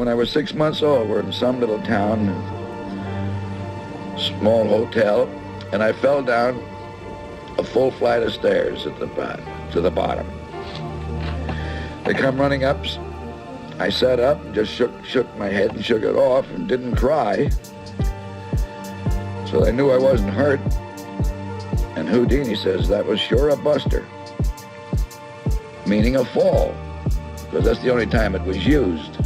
when I was 6 months old. We're in some little town, small hotel, and I fell down a full flight of stairs at to the bottom. They come running up. I sat up and just shook my head and shook it off and didn't cry. So they knew I wasn't hurt. And Houdini says that was sure a buster, meaning a fall, because that's the only time it was used.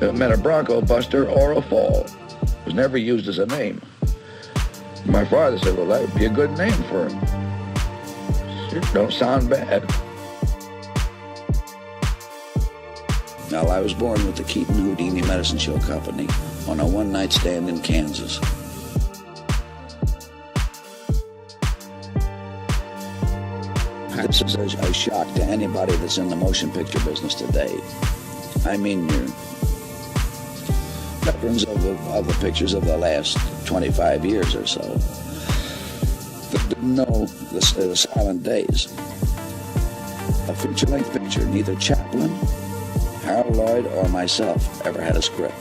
It meant a bronco buster or a fall. It was never used as a name. My father said, well, that would be a good name for him. It don't sound bad. Now, I was born with the Keaton Houdini Medicine Show Company on a one-night stand in Kansas. This is a shock to anybody that's in the motion picture business today. I mean, you're veterans of the pictures of the last 25 years or so that didn't know the silent days. A feature-length picture, neither Chaplin, Harold Lloyd, or myself ever had a script.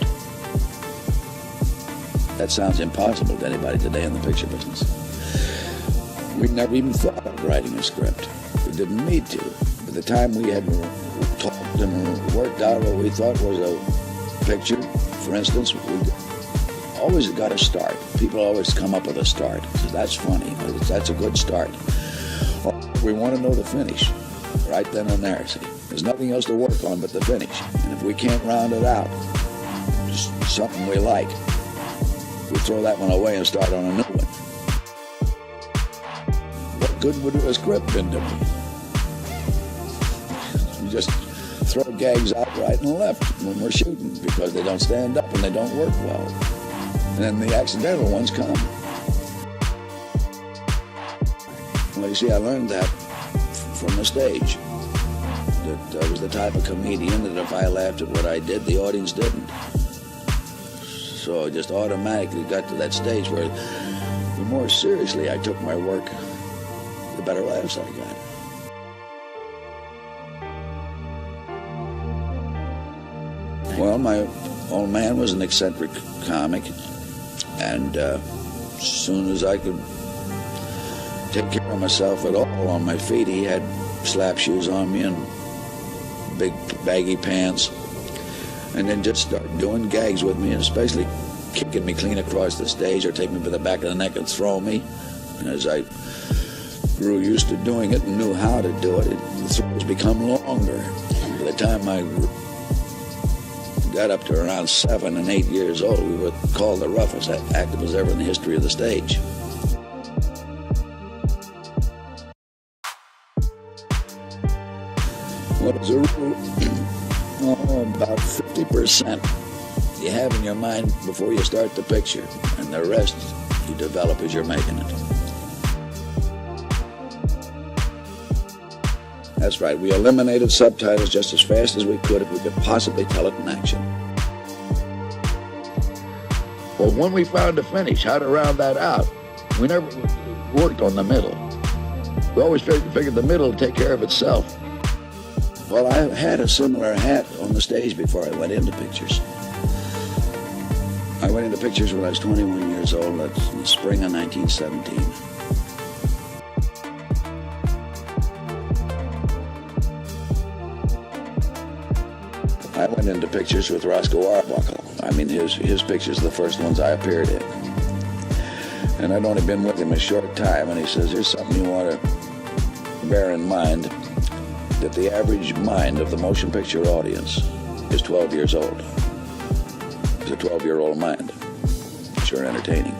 That sounds impossible to anybody today in the picture business. We never even thought of writing a script. We didn't need to. By the time we had talked and worked out what we thought was a picture, for instance, we always got a start. People always come up with a start. So that's funny. That's a good start. We want to know the finish right then and there. See, there's nothing else to work on but the finish. And if we can't round it out, just something we like, we throw that one away and start on a new one. What good would a script been to me? You just throw gags out right and left when we're shooting because they don't stand up and they don't work well. And then the accidental ones come. Well, you see, I learned that from the stage. That I was the type of comedian that if I laughed at what I did, the audience didn't. So I just automatically got to that stage where the more seriously I took my work, the better laughs I got. Well, my old man was an eccentric comic, and as soon as I could take care of myself at all on my feet, he had slap shoes on me and big baggy pants, and then just start doing gags with me, and especially kicking me clean across the stage or take me by the back of the neck and throw me. And as I grew used to doing it and knew how to do it, the throws become longer. By the time I got up to around 7 and 8 years old, we were called the roughest actors ever in the history of the stage. Well, as a rule, about 50% you have in your mind before you start the picture, and the rest you develop as you're making it. That's right, we eliminated subtitles just as fast as we could if we could possibly tell it in action. Well, when we found a finish, how to round that out, we never worked on the middle. We always figured the middle would take care of itself. Well, I had a similar hat on the stage before I went into pictures. I went into pictures when I was 21 years old. That's in the spring of 1917. I went into pictures with Roscoe Arbuckle. I mean, his pictures are the first ones I appeared in. And I'd only been with him a short time, and he says, here's something you want to bear in mind, that the average mind of the motion picture audience is 12 years old. It's a 12-year-old mind. Sure entertaining.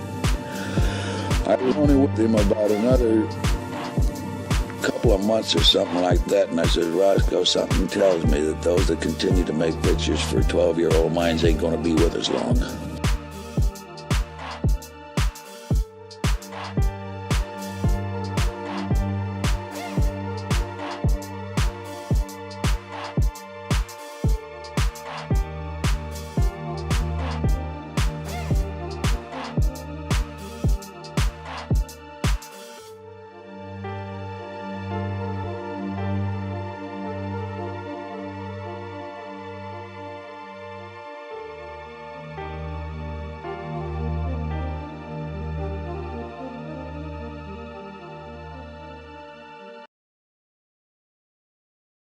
I was only with him about another couple of months or something like that, and I said, Roscoe, something tells me that those that continue to make pictures for 12-year-old minds ain't going to be with us long.